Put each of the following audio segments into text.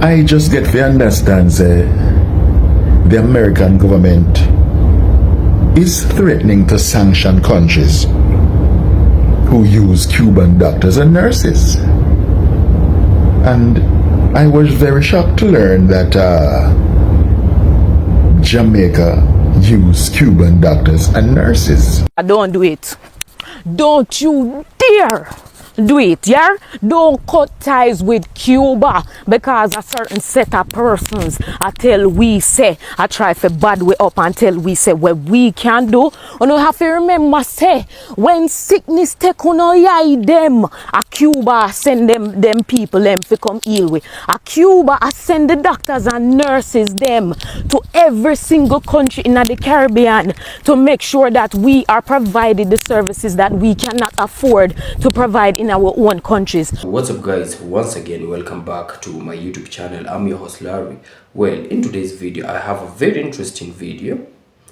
I just get to understand the American government is threatening to sanction countries who use Cuban doctors and nurses. And I was very shocked to learn that Jamaica use Cuban doctors and nurses. Don't do it. Don't you dare do it, yeah? Don't cut ties with Cuba because a certain set of persons I tell we say, I try to bad way up and tell we say what we can do. You know, have to remember say, when sickness take on them, a Cuba send them people them to come heal with. A Cuba I send the doctors and nurses them to every single country in the Caribbean to make sure that we are provided the services that we cannot afford to provide in our own countries. What's up guys, once again welcome back to my YouTube channel. I'm your host Larry. Well, in today's video I have a very interesting video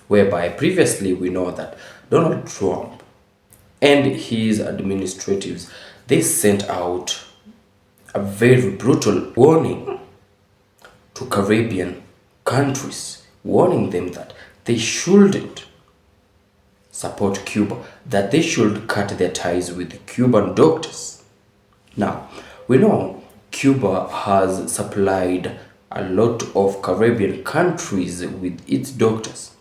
whereby previously we know that Donald Trump and his administratives, they sent out a very brutal warning to Caribbean countries, warning them that they shouldn't support Cuba, that they should cut their ties with Cuban doctors. Now, we know Cuba has supplied a lot of Caribbean countries with its doctors.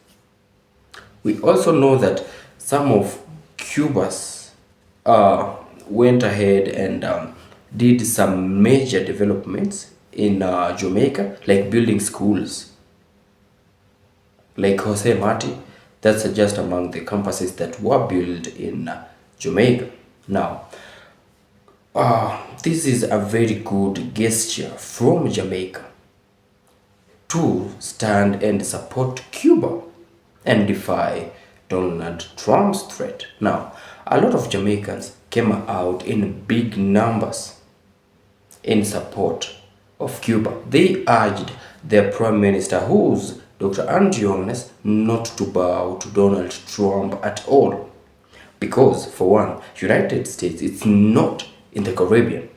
We also know that some of Cuba's went ahead and did some major developments in Jamaica, like building schools, like Jose Marti. That's just among the campuses that were built in Jamaica. Now, this is a very good gesture from Jamaica to stand and support Cuba and defy Donald Trump's threat. Now, a lot of Jamaicans came out in big numbers in support of Cuba. They urged their Prime Minister, who's Dr. Antigua, not to bow to Donald Trump at all. Because, for one, United States, it's not in the Caribbean.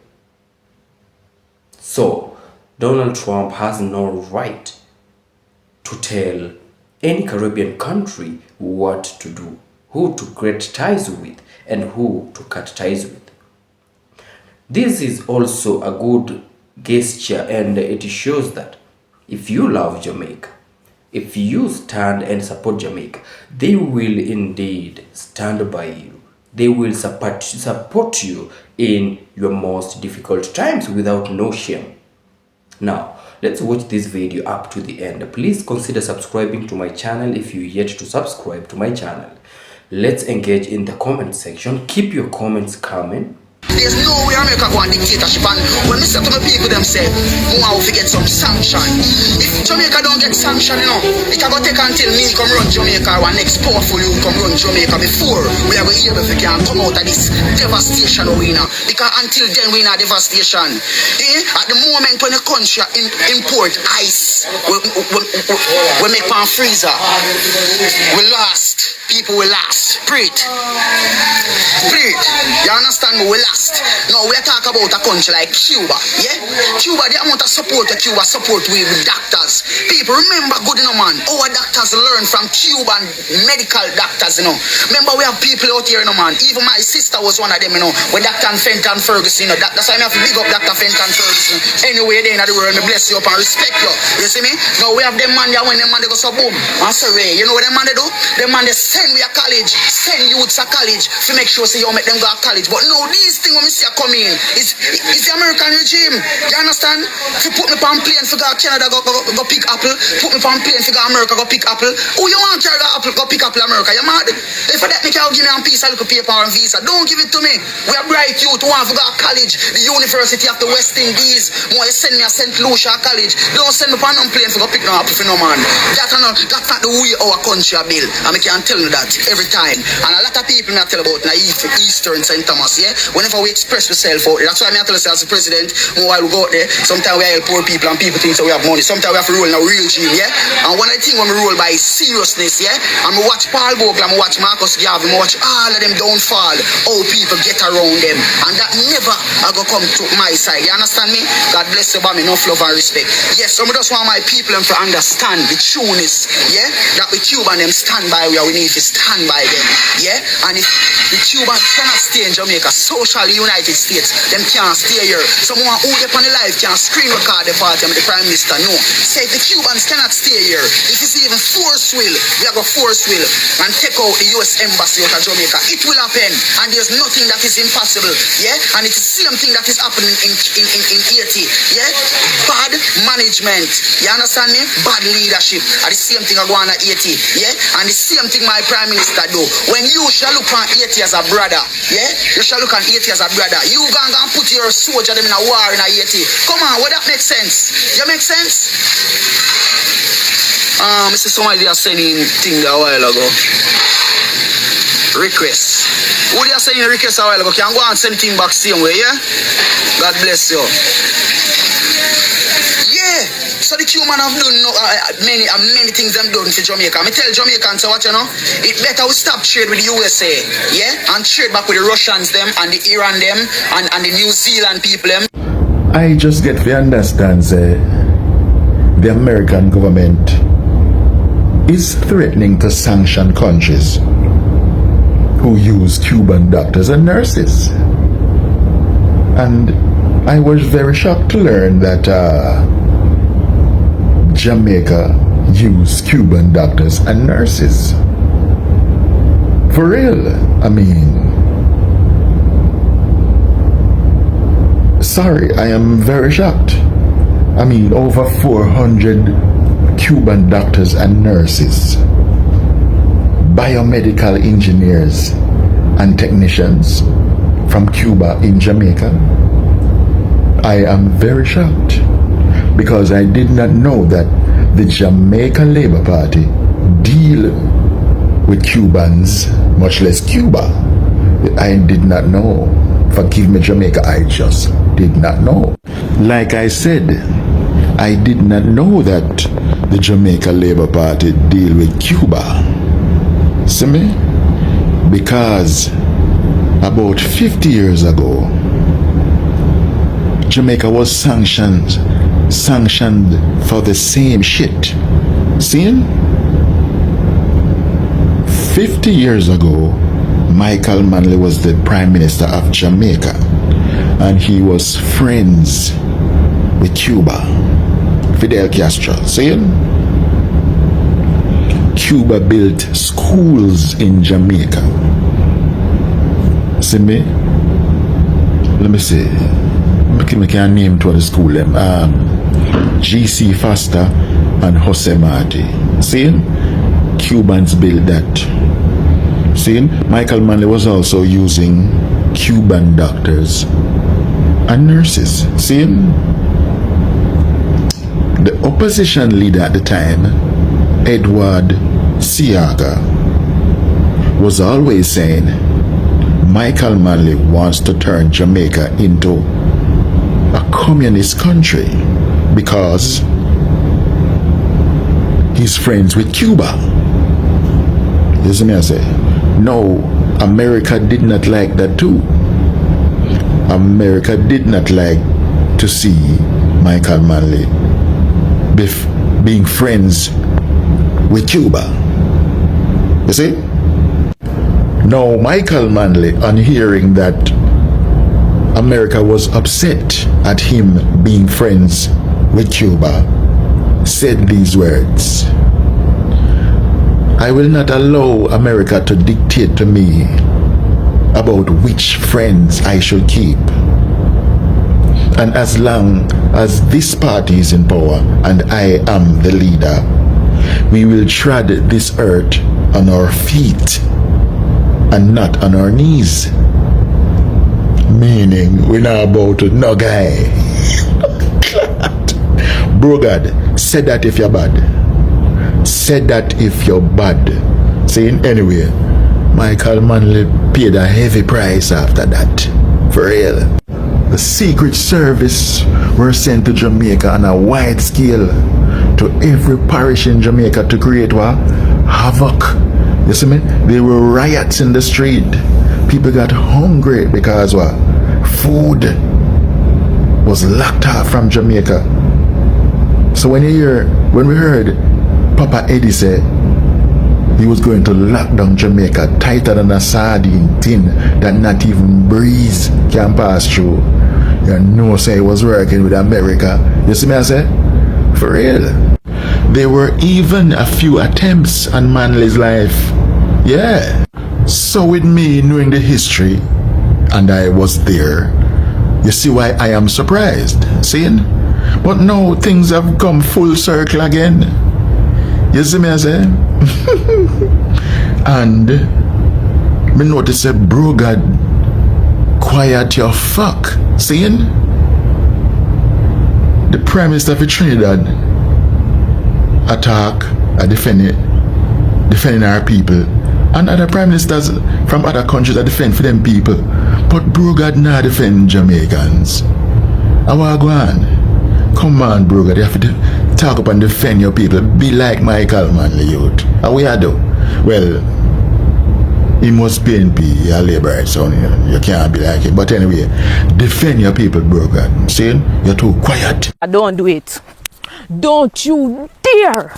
So, Donald Trump has no right to tell any Caribbean country what to do, who to cut ties with, and who to cut ties with. This is also a good gesture, and it shows that if you love Jamaica, if you stand and support Jamaica, they will indeed stand by you. They will support you in your most difficult times without no shame. Now, let's watch this video up to the end. Please consider subscribing to my channel if you yet to subscribe to my channel. Let's engage in the comment section. Keep your comments coming. There's no way America go on dictatorship, and when I say to my people them say, I will get some sanction. If Jamaica don't get sanction, you know, it can go take until me come run Jamaica or next powerful you come run Jamaica before we are going to be able to come out of this devastation we know. Because until then we in a devastation. At the moment when the country import ice, we make pan freezer, we last. People will last. Pray it. You understand me? We last. Now we talk about a country like Cuba. Yeah? Cuba, the amount of support that Cuba support with doctors. People remember good, you know, man. Our doctors learn from Cuban medical doctors, you know. Remember we have people out here, you know, man. Even my sister was one of them, you know. With Dr. Fenton Ferguson, you know. That's why I have to big up Dr. Fenton Ferguson. Anyway, they in the world, me bless you up and respect you. You see me? Now we have them man there when them man they go so boom. And sorry, you know what them man they do? Them man they send we a college, send youths a college to make sure say you make them go to college. But no, these things when we see a come in is the American regime. You understand? To put me on plane for go Canada go pick apple, put me on plane for go America go pick apple. Who you want carry apple go pick apple America? You mad? If for that me can give me a piece of little paper and visa. Don't give it to me. We are bright youth who want to go to college, the University of the West Indies. More you send me a St. Lucia college. Don't send me on plane for go pick no apple for no man. That's not the way our country are built. And I can tell you that every time. And a lot of people not tell about Eastern St. Thomas, yeah? Whenever we express ourselves out there, that's why I tell us as a president, while we go out there, sometimes we help poor people and people think so we have money. Sometimes we have to roll in a real gene, yeah? And one of the things when we roll by is seriousness, yeah? And we watch Paul Bogle, and we watch Marcus Garvey, we watch all of them downfall, how people get around them. And that never I go come to my side. You understand me? God bless you, me enough love and respect. Yes, so I just want my people to understand the trueness, yeah? That the Cuban them stand by where we need to stand by them, yeah? And if the Cubans cannot stay in Jamaica, social United States, them can't stay here. Someone who they on the life can screen record the party and the Prime Minister, no. Say if the Cubans cannot stay here, if it's even force will, we are going to force will and take out the U.S. Embassy out of Jamaica. It will happen, and there's nothing that is impossible, yeah? And it's the same thing that is happening in Haiti, yeah? Bad management, you understand me? Bad leadership, and the same thing I go on at Haiti, yeah? And the same thing my Prime Minister do. When you shall look on Haiti as a brother, yeah? You shall look on Haiti as a brother. You gonna put your soldier them in a war in Haiti. Come on, would that make sense? You make sense? Mr. Somebody are sending thing a while ago. Request. Who they are sending request a while ago? Can go and send thing back same way, yeah? God bless you. Yeah. So the Cuban have done many things them done for Jamaica. I tell Jamaicans, so what you know? It better we stop trade with the U.S.A. Yeah? And trade back with the Russians them and the Iran them and the New Zealand people them. I just get to understand the American government is threatening to sanction countries who use Cuban doctors and nurses. And I was very shocked to learn that Jamaica use Cuban doctors and nurses. For real, I mean, sorry, I am very shocked. I mean, over 400 Cuban doctors and nurses, biomedical engineers and technicians from Cuba in Jamaica. I am very shocked because I did not know that the Jamaica Labour Party deal with Cubans, much less Cuba. I did not know. Forgive me, Jamaica, I just did not know. Like I said, I did not know that the Jamaica Labour Party deal with Cuba. See me? Because about 50 years ago, Jamaica was sanctioned for the same shit. See? 50 years ago, Michael Manley was the Prime Minister of Jamaica, and he was friends with Cuba. Fidel Castro. See? Cuba built schools in Jamaica. See me? Let me see. I can name two of the school them. G.C. Foster and Jose Marti. See? Cubans built that. See? Michael Manley was also using Cuban doctors and nurses. See? The opposition leader at the time, Edward Siaga, was always saying Michael Manley wants to turn Jamaica into a communist country because he's friends with Cuba. You see me I say? No, America did not like that too. America did not like to see Michael Manley being friends with Cuba. You see? Now Michael Manley, on hearing that America was upset at him being friends with Cuba, said these words: I will not allow America to dictate to me about which friends I should keep. And as long as this party is in power and I am the leader, we will tread this earth on our feet and not on our knees. Meaning, we're not about to no guy. Bro God, say that if you're bad. Say that if you're bad. Saying anyway, Michael Manley paid a heavy price after that. For real. The Secret Service were sent to Jamaica on a wide scale to every parish in Jamaica to create what? Havoc. You see me? There were riots in the street. People got hungry because what? Food was locked off from Jamaica. So when we heard Papa Eddie say he was going to lock down Jamaica tighter than a sardine tin that not even breeze can pass through, you know, say he was working with America. You see me I say? For real. There were even a few attempts on Manley's life. Yeah. So with me knowing the history, and I was there, you see why I am surprised, seeing? But now things have come full circle again. You see me I say? And me notice a bro God quiet your fuck, seeing? The Prime Minister of Trinidad attack defending our people, and other prime ministers from other countries that defend for them people, but bro God not defend Jamaicans. I want to go on. Come on, bro God, you have to talk up and defend your people. Be like Michael Manley, youth. How we are do? Well, he must be NP, a labor right, son. You can't be like him. But anyway, defend your people, bro God. See? You're too quiet. Don't do it. Don't you dare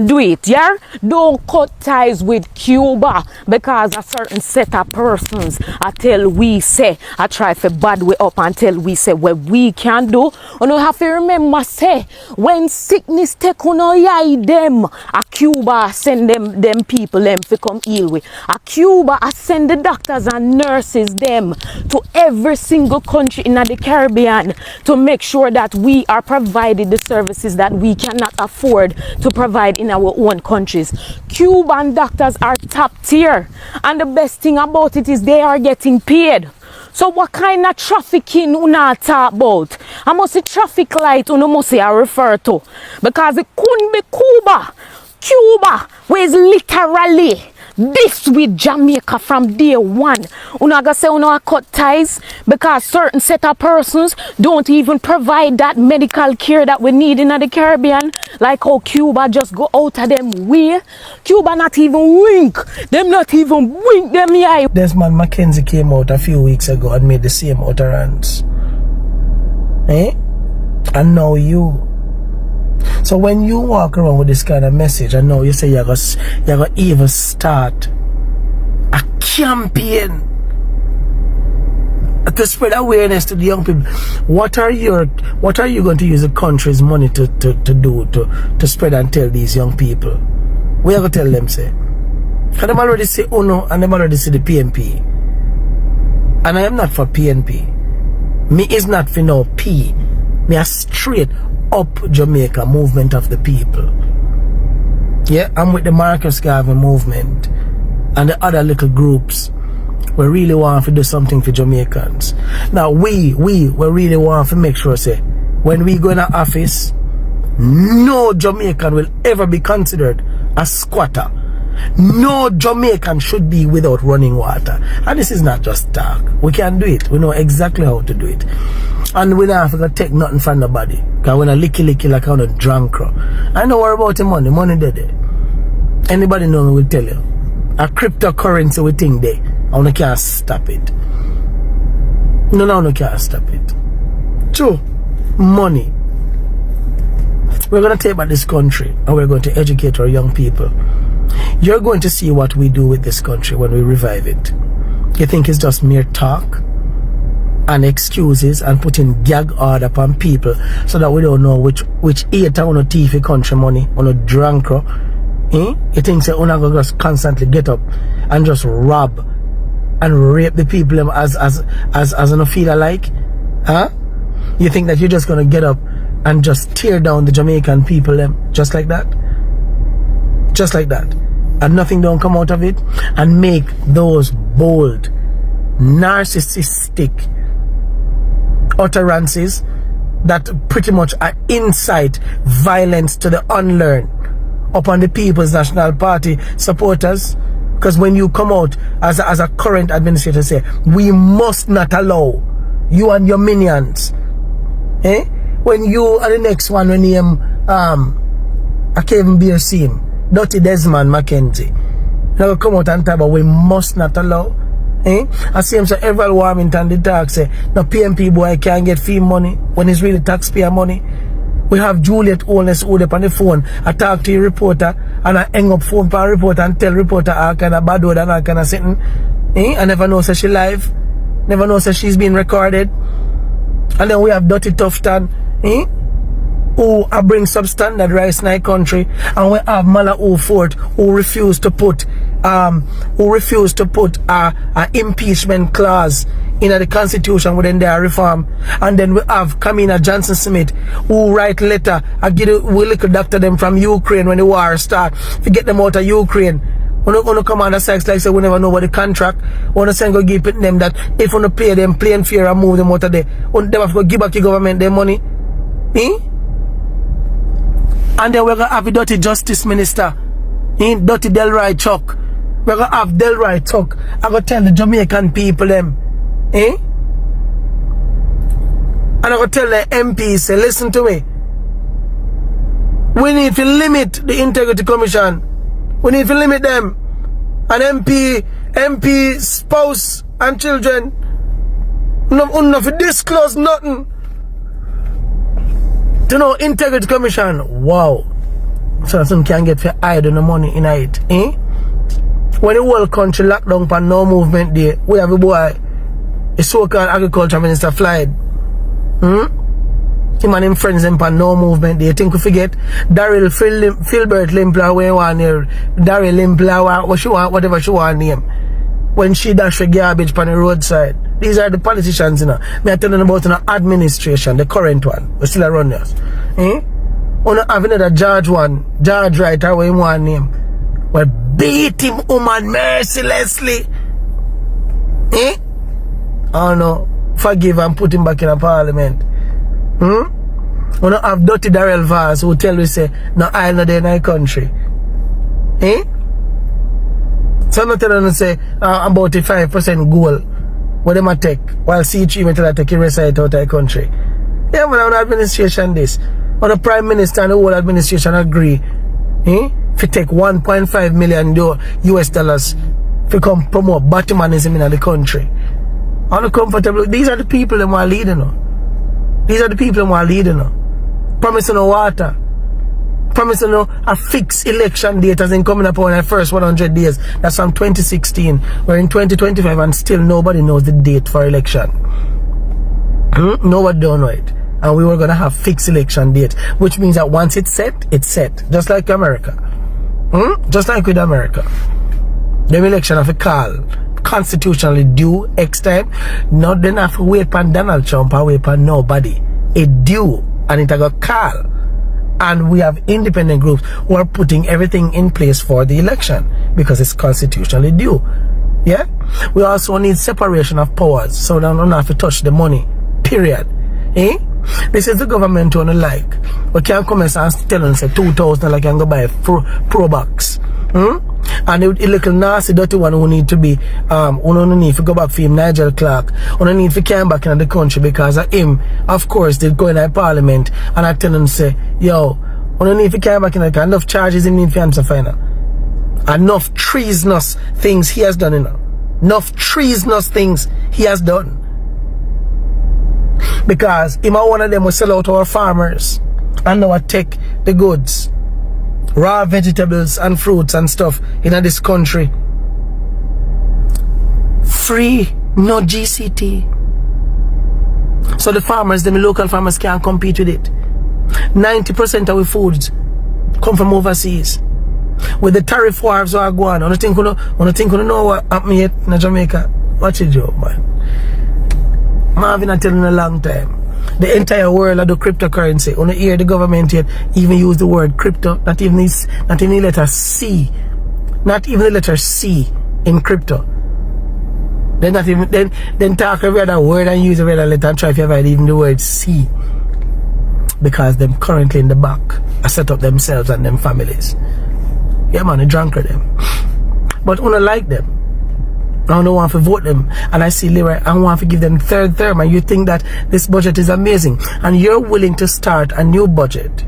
do it, yeah? Don't cut ties with Cuba because a certain set of persons I tell we say, I try to bad way up until we say what we can do. And you have to remember say, when sickness take on eye them, a Cuba send them people them to come heal with. A Cuba I send the doctors and nurses them to every single country in the Caribbean to make sure that we are provided the services that we cannot afford to provide in our own countries. Cuban doctors are top tier, and the best thing about it is they are getting paid. So what kind of trafficking you not talk about? I must say traffic light you must say I refer to, because it couldn't be Cuba. Cuba was literally this with Jamaica from day one. You know, I say you know cut ties because certain set of persons don't even provide that medical care that we need in the Caribbean. Like how Cuba just go out of them way. Cuba not even wink. Them not even wink them eye. Desmond Mackenzie came out a few weeks ago and made the same utterance. Eh? And now you. So when you walk around with this kind of message and now you say you're gonna even start a campaign to spread awareness to the young people, what are you going to use the country's money to do to spread and tell these young people? What are you going to tell them, say? Because them already say UNO and them already say the PNP. And I am not for PNP. Me is not for no P. Me a straight up Jamaica movement of the people. Yeah, I'm with the Marcus Garvey movement and the other little groups. We really want to do something for Jamaicans. Now we really want to make sure say when we go in the office, no Jamaican will ever be considered a squatter. No Jamaican should be without running water. And this is not just talk. We can do it. We know exactly how to do it. And we don't have to take nothing from nobody. Because we're not licky like I'm a drunk. I know what about the money. Money there. Anybody know me will tell you. A cryptocurrency we think there. And we can't stop it. No, we can't stop it. True. Money. We're going to take back this country and we're going to educate our young people. You're going to see what we do with this country when we revive it. You think it's just mere talk and excuses and putting gag order upon people so that we don't know which eater on a thief country money on a drunk? You think say we're not going to just constantly get up and just rob and rape the people as an feel alike? Huh? You think that you're just going to get up and just tear down the Jamaican people just like that? Just like that. And nothing don't come out of it, and make those bold, narcissistic utterances that pretty much are incite violence to the unlearned upon the People's National Party supporters. Because when you come out as a current administrator, say, we must not allow you and your minions. When you are the next one, when you I can't even be a scene. Dirty Desmond Mackenzie. Now come out and talk about we must not allow. I see him say every Warmington the talk say no PMP boy can't get fee money when it's really taxpayer money. We have Juliet Owners who on the phone. I talk to the reporter and I hang up phone for a reporter and tell reporter all kind of bad word and all kind of sitting. I never know say she live. Never know say she's being recorded. And then we have Dirty Tufton, who bring substandard rice in our country, and we have Mala Fort who refuse to put a impeachment clause in the constitution within their reform. And then we have Kamina Johnson Smith who write letter and we little doctor them from Ukraine when the war start to get them out of Ukraine. We're not going to come on the sex like say we never know about the contract. We want to send go give them that if we don't pay them plane fare and move them out of there, we have to give back the government their money. And then we're going to have a dirty justice minister, dirty Delroy Chuck. We're going to have Delroy Chuck. I'm going to tell the Jamaican people them, and I'm going to tell the MPs, say, listen to me. We need to limit the Integrity Commission. We need to limit them. And MP, spouse and children, not to disclose nothing. To know Integrity Commission, wow. So some can get for hide on the money in it. When the whole country locked down for no movement day, we have a boy, a so-called agriculture minister flied. Him and him friends them for no movement day. You think we forget Daryl Filbert Limpla where one here. Daryl Limpla what she want, whatever she want name. When she dash the garbage on the roadside. These are the politicians, you know. Me I telling about an administration, the current one. We still around us. We not have another George right away in one name. We beat him woman mercilessly. Oh no. Forgive and put him back in a parliament. We not have dirty Darrell Vaz who tell we say no I not there in our country. So I'm not telling them say about a 5% goal. What them a take while C3 went to take a reside out of the country. Yeah, but our administration this. When the Prime Minister and the whole administration agree if you take $1.5 million US dollars to come promote Batmanism in the country. Uncomfortable. These are the people that want leading now. These are the people that want leading now. Promising no water. Promising no a fixed election date as in coming up on the first 100 days. That's from 2016. We're in 2025 and still nobody knows the date for election. Nobody don't know it. And we were going to have fixed election date. Which means that once it's set, it's set. Just like America. Just like with America. The election of a call. Constitutionally due X time. Not then have to wait for Donald Trump or wait for nobody. It due. And it got call. And we have independent groups who are putting everything in place for the election because it's constitutionally due. Yeah? We also need separation of powers so they don't have to touch the money. Period. This is the government who don't like. We can't come and tell them say 2,000 like can go buy a pro box. And a little nasty dirty one who need to be who don't need to go back for him Nigel Clark, who don't need to come back in the country because of him, of course, they go in the parliament and I tell them say, yo, who don't need to come back in the country, enough charges in need to answer final. Enough treasonous things he has done, you know. Enough treasonous things he has done. Because him one of them will sell out our farmers and now take the goods. Raw vegetables and fruits and stuff in this country. Free, no GCT. So the farmers, the local farmers can't compete with it. 90% of our foods come from overseas. With the tariff wars that are going on, I think you know what happened here in Jamaica. Watch it, Joe, man. Marvin I telling a long time. The entire world of the cryptocurrency. On the hear the government yet even use the word crypto, not even the letter C. Not even the letter C in crypto. Then not even then talk every other word and use every other letter and try to avoid even the word C. Because them currently in the back are set up themselves and them families. Yeah man, the drunk of them. but I don't like them. I don't want to vote them, and I see Leroy, I want to give them third term, and you think that this budget is amazing, and you're willing to start a new budget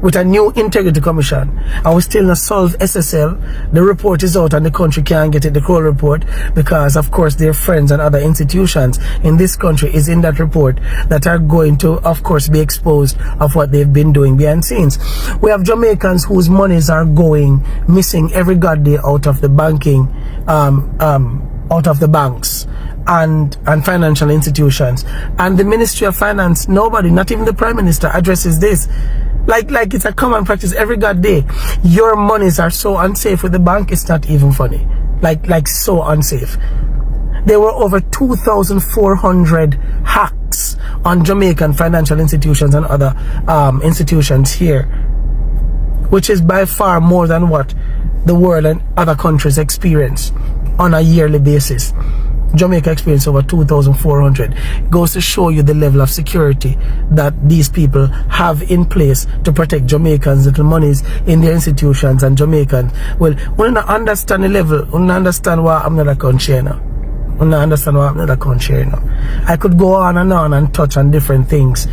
with a new integrity commission, and we still not solve SSL. The report is out and the country can't get it, the Kroll report, because of course their friends and other institutions in this country is in that report that are going to, of course, be exposed of what they've been doing behind scenes. We have Jamaicans whose monies are going missing every goddamn out of the banking, out of the banks and financial institutions, and the Ministry of Finance, nobody, not even the Prime Minister, addresses this. Like it's a common practice every god day. Your monies are so unsafe with the bank, it's not even funny. Like so unsafe. There were over 2,400 hacks on Jamaican financial institutions and other institutions here, which is by far more than what the world and other countries experience on a yearly basis. Jamaica experienced over 2,400. It goes to show you the level of security that these people have in place to protect Jamaicans' little monies in their institutions and Jamaicans. Well, we don't understand the level. We don't understand why I'm not a country now. We don't understand why I'm not a country now. I could go on and touch on different things.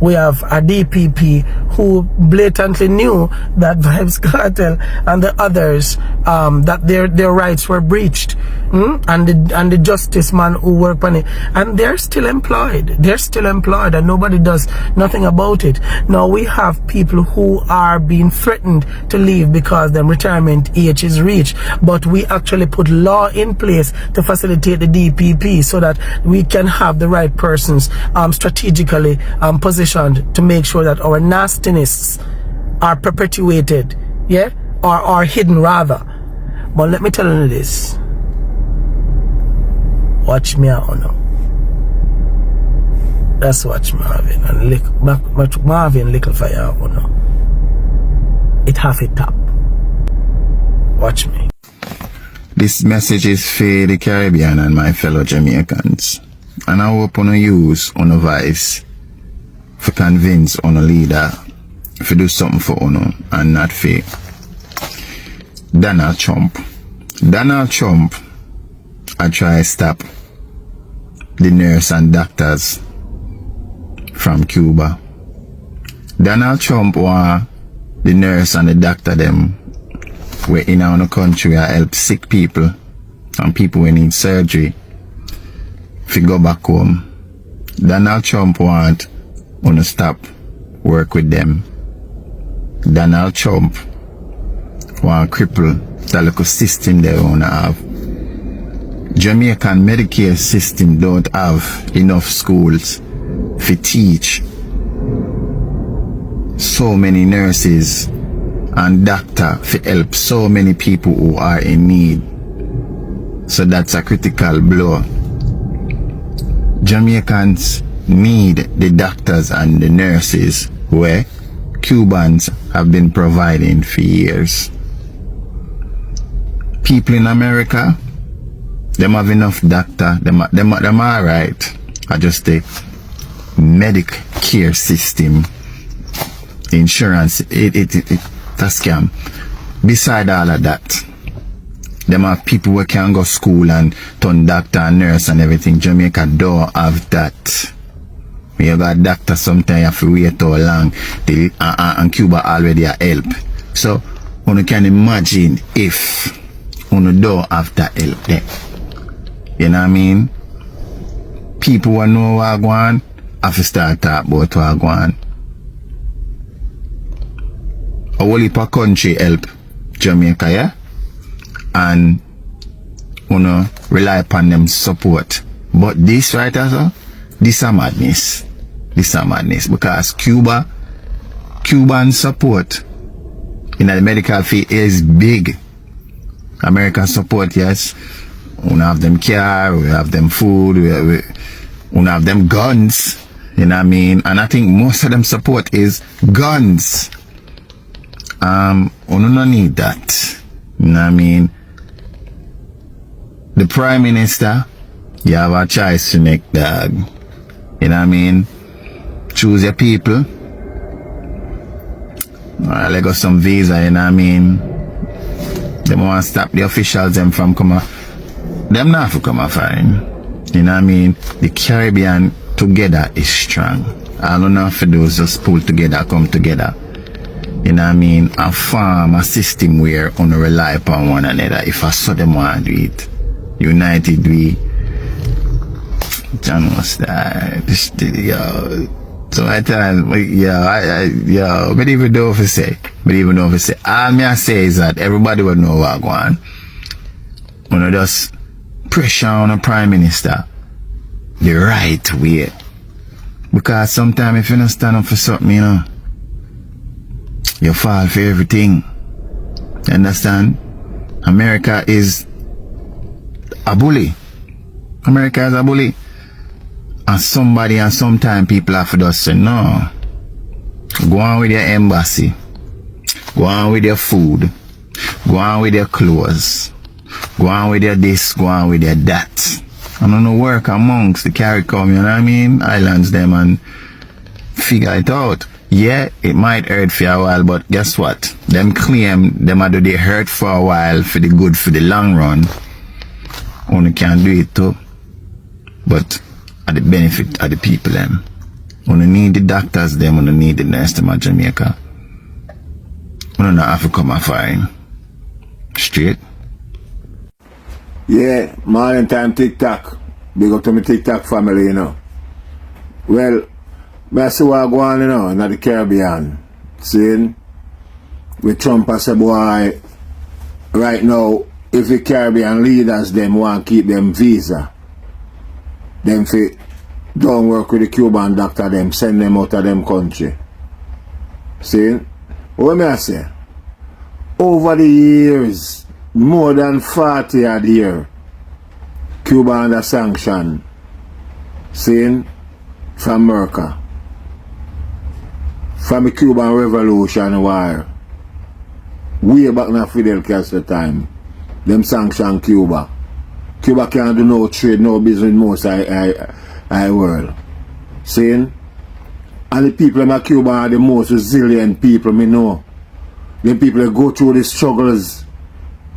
We have a DPP who blatantly knew that Vibes Cartel and the others, that their rights were breached, and the justice man who worked on it, and they're still employed. They're still employed, and nobody does nothing about it. Now we have people who are being threatened to leave because their retirement age is reached, but we actually put law in place to facilitate the DPP so that we can have the right persons strategically positioned to make sure that our nastiness are perpetuated, yeah, or are hidden rather. But let me tell you this. Watch me out now. That's watch Marvin and Marvin little fire out now. It have it top. Watch me. This message is for the Caribbean and my fellow Jamaicans, and I hope you use on a voice to convince on a leader to do something for you and not for Donald Trump. Donald Trump I try to stop the nurse and doctors from Cuba. Donald Trump want the nurse and the doctor them were in our country and help sick people and people who need surgery to go back home. Donald Trump want to stop work with them. Donald Trump want cripple the local system they want to have. Jamaican Medicare system don't have enough schools to teach so many nurses and doctors to help so many people who are in need. So that's a critical blow. Jamaicans need the doctors and the nurses where Cubans have been providing for years. People in America, them have enough doctor, them alright. I just the Medicare system, insurance, it's a scam. Beside all of that, them have people who can go school and turn doctor and nurse and everything. Jamaica don't have that. When you got a doctor, sometimes you have to wait too long till, and Cuba already a help. So, you can imagine if you don't have that help there. You know what I mean? People who know what I want have to start talking about what I want. A whole heap of country help Jamaica, yeah? And rely upon them support. But this right also, this a madness. This a madness because Cuban support in the medical field is big. American support, yes. We have them car, we have them food, we have them guns. You know what I mean? And I think most of them support is guns. We don't need that. You know what I mean? The Prime Minister, you have a choice to make, dog. You know what I mean? Choose your people. Let go some visa, you know what I mean? Them want to stop the officials them from come. Them not to come foreign. You know what I mean? The Caribbean together is strong. All enough for those just pull together, come together. You know what I mean? And form a system where on rely upon one another. If I saw them want to do it, united we. John was there. So I tell him, I don't even know if I say. All me I say is that everybody will know what going on. When I just pressure on a prime minister the right way. Because sometimes if you don't stand up for something, you know, you fall for everything. You understand? America is a bully. America is a bully. And somebody and sometime people have to just say, no. Go on with your embassy. Go on with your food. Go on with your clothes. Go on with your this, go on with your that. I don't know, work amongst the CARICOM, you know what I mean? Islands them and figure it out. Yeah, it might hurt for a while, but guess what? Them claim them do they hurt for a while for the good for the long run. Only can do it too. But at the benefit of the people them. Only need the doctors them, only need the nurse them at Jamaica. Only not have to come a fine. Straight. Yeah, morning time TikTok. Big up to my TikTok family, you know. Well, I see what go on, you know, in the Caribbean. Seeing? With Trump as a boy, right now, if the Caribbean leaders them want to keep them visa, them fi don't work with the Cuban doctor, them send them out of them country. See? What may I say? Over the years, more than 40 odd years, Cuba under sanction. See? From America. From the Cuban Revolution war. Way back in Fidel Castro time. Them sanction Cuba. Cuba can't do no trade, no business most I world. Saying? And the people in Cuba are the most resilient people me know. The people that go through the struggles,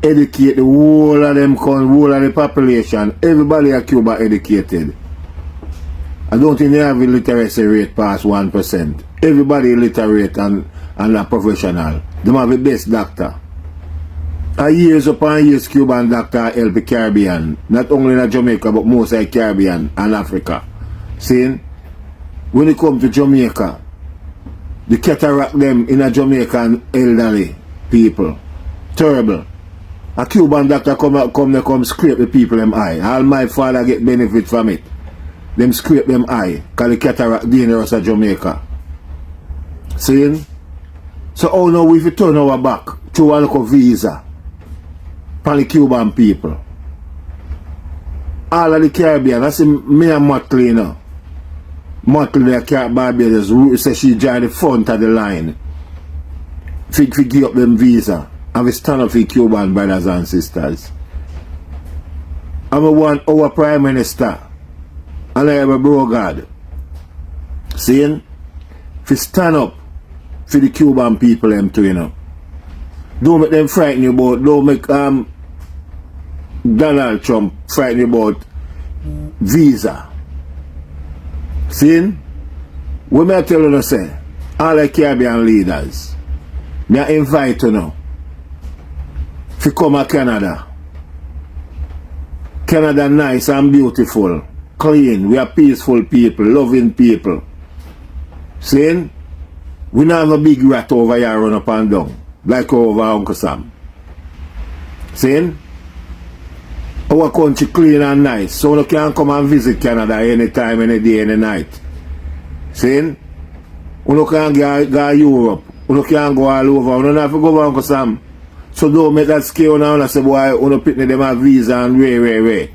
educate the whole of them, whole of the population. Everybody in Cuba educated. I don't think they have a literacy rate past 1%. Everybody literate and a professional. They have the best doctor. Years upon years, Cuban doctor help the Caribbean. Not only in Jamaica, but most of the Caribbean and Africa. See? When it come to Jamaica, the cataract them in a Jamaican elderly people. Terrible. A Cuban doctor come scrape the people them eye. All my father get benefit from it. Them scrape them eye. Cause the cataract dangerous at Jamaica. See? So how now we turn our back to a local visa for the Cuban people? All of the Caribbean, I see me and Motley, you know. Motley, the Barbados, say she joined the front of the line. Fi give up them visa. And we stand up for Cuban brothers and sisters. And we want our Prime Minister, and I have a bro God, saying, fi stand up for the Cuban people them too, you know. Don't make them frighten you about, don't make Donald Trump frighten you about visa. See? What may I tell you to say? All the Caribbean leaders, may I invite you now to come to Canada. Canada nice and beautiful, clean, we are peaceful people, loving people. See? We don't have a big rat over here run up and down, like over Uncle Sam. See? Our country clean and nice, so you can come and visit Canada anytime, any day, any night. See? You can go Europe, you can go all over, you don't have to go over Uncle Sam. So don't make that scare now and say, boy, you don't pick them a visa and way.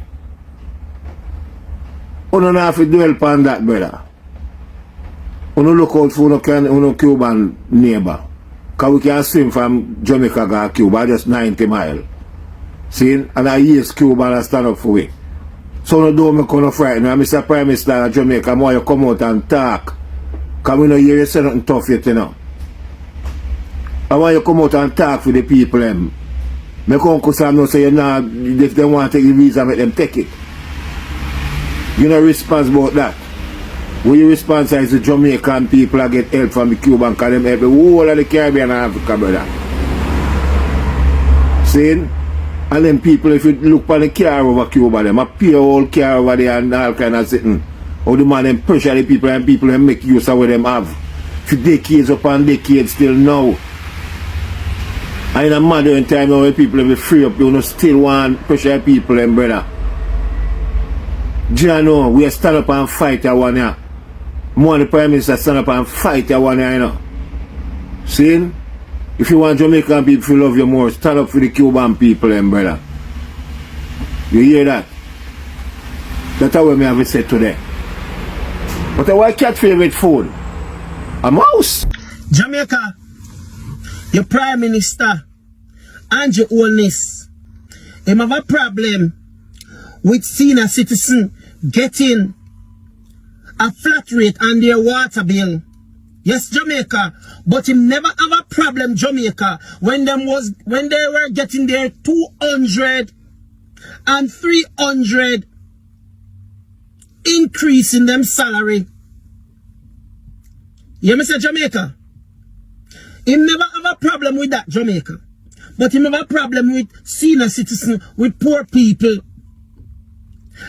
You don't have to dwell upon that, brother. You don't look out for your Cuban neighbor. Because we can swim from Jamaica to Cuba, just 90 miles. See? And I use Cuba and I stand up for it. So don't make you frightened. And Mr. Prime Minister of Jamaica, more you come out and talk. Because we don't hear you say nothing tough yet, you know. I want you to come out and talk for the people. My uncle Sam no say you nah, if they want to take the visa, make them take it. You know responsible about that. What you responsible is the Jamaican people that get help from the Cuban because them help the whole of the Caribbean and Africa, brother. See? And then people, if you look for the car over Cuba, them a pay all car over there and all kind of sitting. How the man them pressure the people and people them make use of what them have. For decades upon decades still now. And in a modern time when people be free up, you know still want pressure people them, brother. Do you know, we stand up and fight that one here. More the Prime Minister stand up and fight that one here, you know. See? If you want Jamaican people to love you more, stand up for the Cuban people, them, brother. You hear that? That's how we have it said today. But why cat favorite food? A mouse. Jamaica, your Prime Minister and your oldness, him have a problem with senior citizen getting a flat rate on their water bill. Yes, Jamaica, but him never have a problem, Jamaica, when they were getting their 200 and 300 increase in them salary. You hear me say, Jamaica? Him never have a problem with that, Jamaica. But him have a problem with senior citizen, with poor people.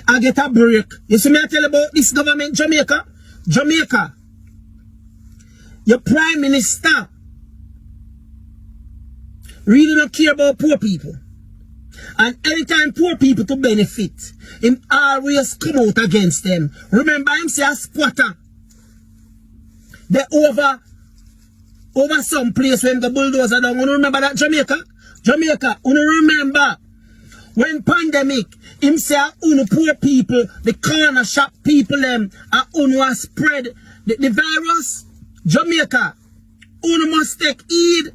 I get a break. You see me I tell you about this government, Jamaica? Jamaica. Your Prime Minister really don't care about poor people. And anytime poor people to benefit, him always come out against them. Remember him say a squatter. They over some place when the bulldozer down. You remember that, Jamaica? Jamaica, you remember when pandemic, him say unu poor people, the corner shop people them, unu spread the virus. Jamaica, unu must take heed.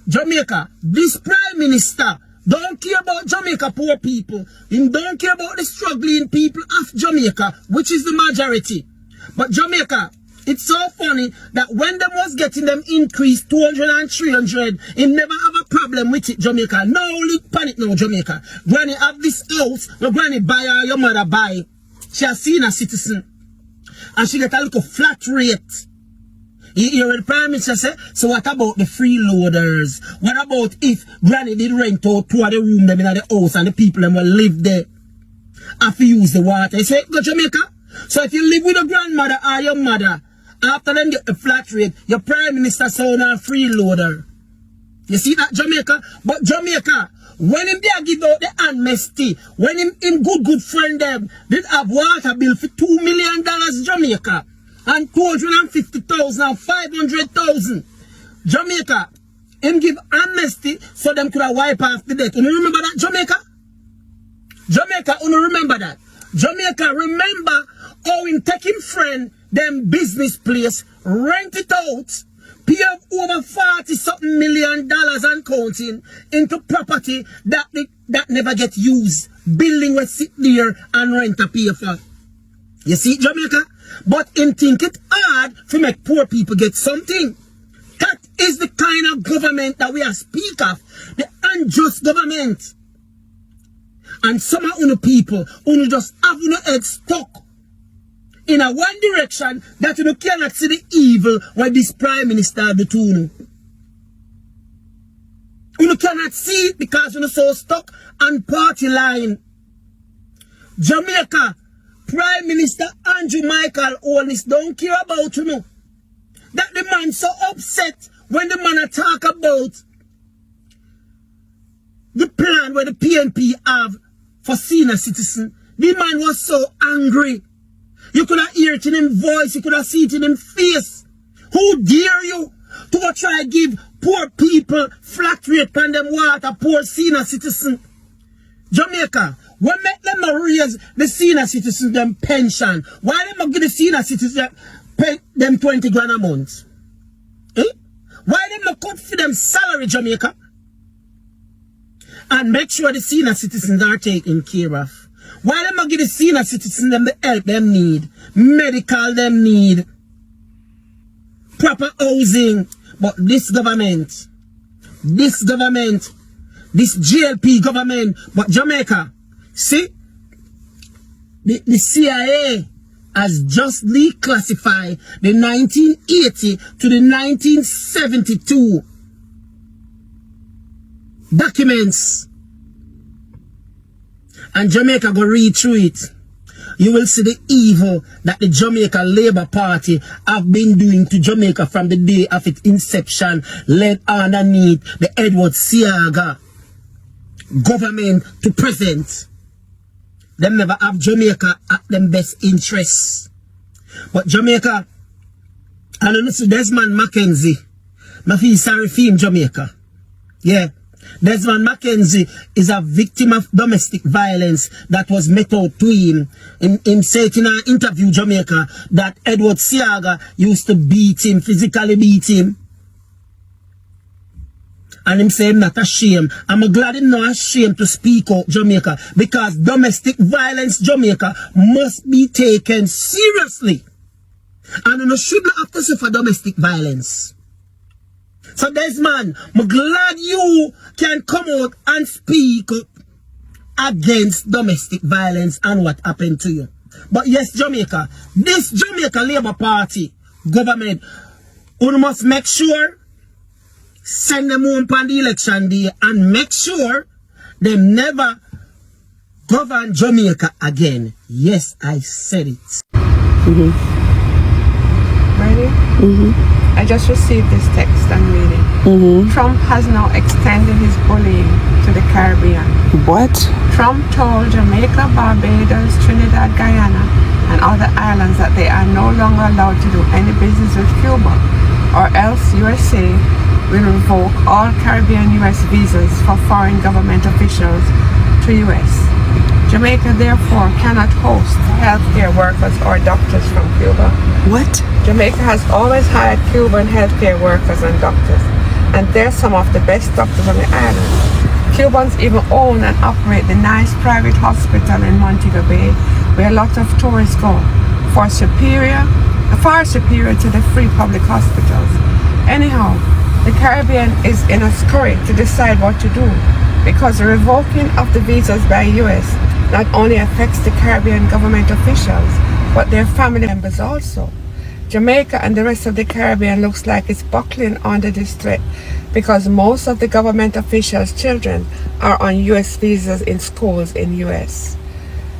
Jamaica, this Prime Minister don't care about Jamaica poor people. He don't care about the struggling people of Jamaica, which is the majority. But Jamaica, it's so funny that when them was getting them increased 200 and 300, he never have a problem with it, Jamaica. No look panic now, Jamaica. Granny have this house, your granny buy or your mother buy. She has seen a citizen. And she get a little flat rate. You hear the Prime Minister say, so what about the freeloaders? What about if granny did rent out 2 of the room them in the house and the people them will live there? Have to use the water. You say, go Jamaica. So if you live with your grandmother or your mother, after them get the flat rate, your Prime Minister sound a freeloader. You see that, Jamaica? But Jamaica, when him there give out the amnesty, when him good friend them did have water bill for $2 million, Jamaica, and 250,000 and 500,000, Jamaica, him give amnesty so them could have wipe off the debt. You remember that, Jamaica? Jamaica, you remember that? Jamaica, remember how him take him friend, them business place, rent it out, pay up over 40-something million and counting into property that never get used. Building will sit there and rent a pay for. You see, Jamaica? But him think it hard to make poor people get something. That is the kind of government that we are speak of. The unjust government. And some of you people, who just have your head stuck in a one direction that you cannot see the evil what this Prime Minister do to you. You cannot see it because you're so stuck on party line. Jamaica, Prime Minister Andrew Michael Holness don't care about you know. That the man so upset when the man talk about the plan where the PNP have for senior citizen. The man was so angry. You could have heard it in his voice, you could have seen it in his face. Who dare you to go try give poor people flat rate on them water, poor senior citizen? Jamaica, what make them raise the senior citizen them pension? Why them not give the senior citizen pay them 20 grand a month? Eh? Why them not cut for them salary, Jamaica? And make sure the senior citizens are taken care of. Why them not give the senior citizens them the help them need, medical them need, proper housing? But this government this GLP government, but Jamaica, see, the CIA has just declassified the 1980 to the 1972 documents, and Jamaica go read through it. You will see the evil that the Jamaica Labour Party have been doing to Jamaica from the day of its inception, led underneath the Edward Seaga government to present. Them never have Jamaica at them best interests. But Jamaica, and honestly, Desmond Mackenzie, I feel sorry for him, Jamaica. Yeah. Desmond Mackenzie is a victim of domestic violence that was met out to him. Him said in an interview, Jamaica, that Edward Seaga used to beat him, physically beat him. And him say him not ashamed. I'm glad him not ashamed to speak out, Jamaica, because domestic violence, Jamaica, must be taken seriously. And you should not have to suffer domestic violence. So Desmond, I'm glad you can come out and speak up against domestic violence and what happened to you. But yes, Jamaica, this Jamaica Labour Party government, we must make sure, send them home on the election day and make sure they never govern Jamaica again. Yes, I said it. Ready? I just received this text and reading. Trump has now extended his bullying to the Caribbean. What? Trump told Jamaica, Barbados, Trinidad, Guyana, and other islands that they are no longer allowed to do any business with Cuba, or else U.S.A. will revoke all Caribbean U.S. visas for foreign government officials to U.S. Jamaica therefore cannot host healthcare workers or doctors from Cuba. What? Jamaica has always hired Cuban healthcare workers and doctors, and they're some of the best doctors on the island. Cubans even own and operate the nice private hospital in Montego Bay, where a lot of tourists go, far superior to the free public hospitals. Anyhow, the Caribbean is in a scurry to decide what to do, because the revoking of the visas by US not only affects the Caribbean government officials, but their family members also. Jamaica and the rest of the Caribbean looks like it's buckling under this threat, because most of the government officials' children are on US visas in schools in US.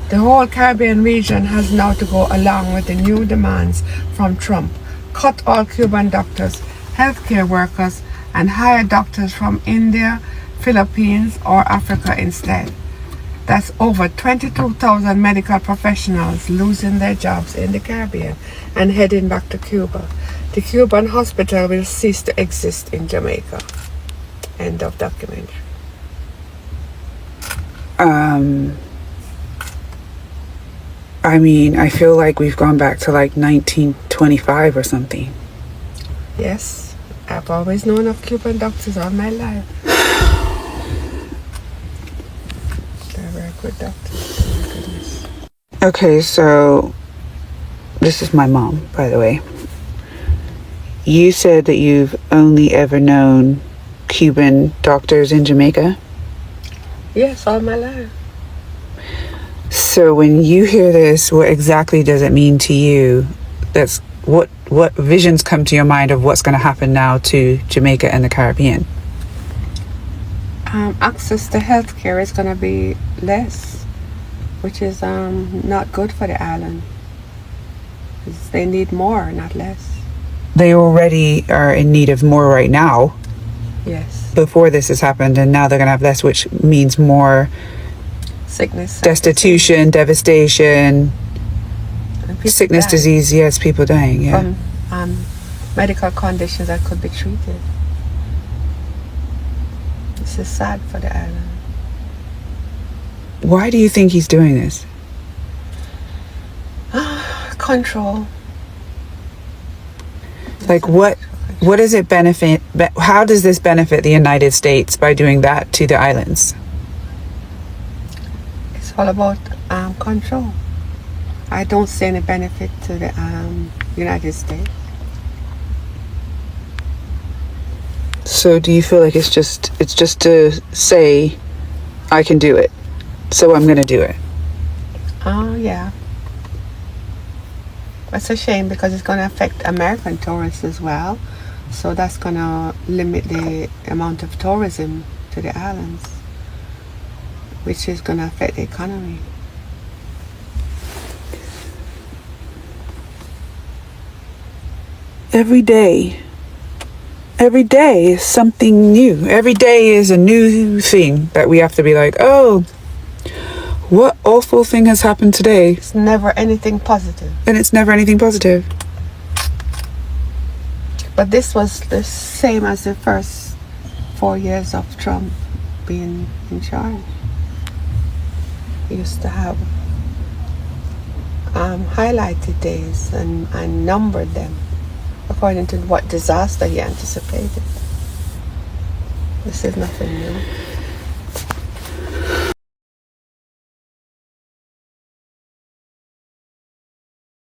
The whole Caribbean region has now to go along with the new demands from Trump. Cut all Cuban doctors, healthcare workers, and hire doctors from India, Philippines, or Africa instead. That's over 22,000 medical professionals losing their jobs in the Caribbean and heading back to Cuba. The Cuban hospital will cease to exist in Jamaica. End of documentary. I mean, I feel like we've gone back to like 1925 or something. Yes, I've always known of Cuban doctors all my life. They're very good doctors. Oh my goodness. Okay, so this is my mom, by the way. You said that you've only ever known Cuban doctors in Jamaica? Yes, all my life. So when you hear this, what exactly does it mean to you? That's what visions come to your mind of what's going to happen now to Jamaica and the Caribbean? Access to healthcare is going to be less, which is not good for the island. They need more, not less. They already are in need of more right now. Yes. Before this has happened, and now they're going to have less, which means more sickness, destitution, devastation, sickness, dying. disease. Yes, people dying. Yeah. From medical conditions that could be treated. This is sad for the island. Why do you think he's doing this? Control. Like what does it benefit? How does this benefit the United States by doing that to the islands? It's all about control. I don't see any benefit to the United States. So do you feel like it's just to say I can do it, so I'm gonna do it? Oh, yeah. It's a shame because it's going to affect American tourists as well. So that's going to limit the amount of tourism to the islands, which is going to affect the economy. Every day is something new. Every day is a new thing that we have to be like, oh, what awful thing has happened today? It's never anything positive. And it's never anything positive. But this was the same as the first 4 years of Trump being in charge. He used to have highlighted days and numbered them according to what disaster he anticipated. This is nothing new.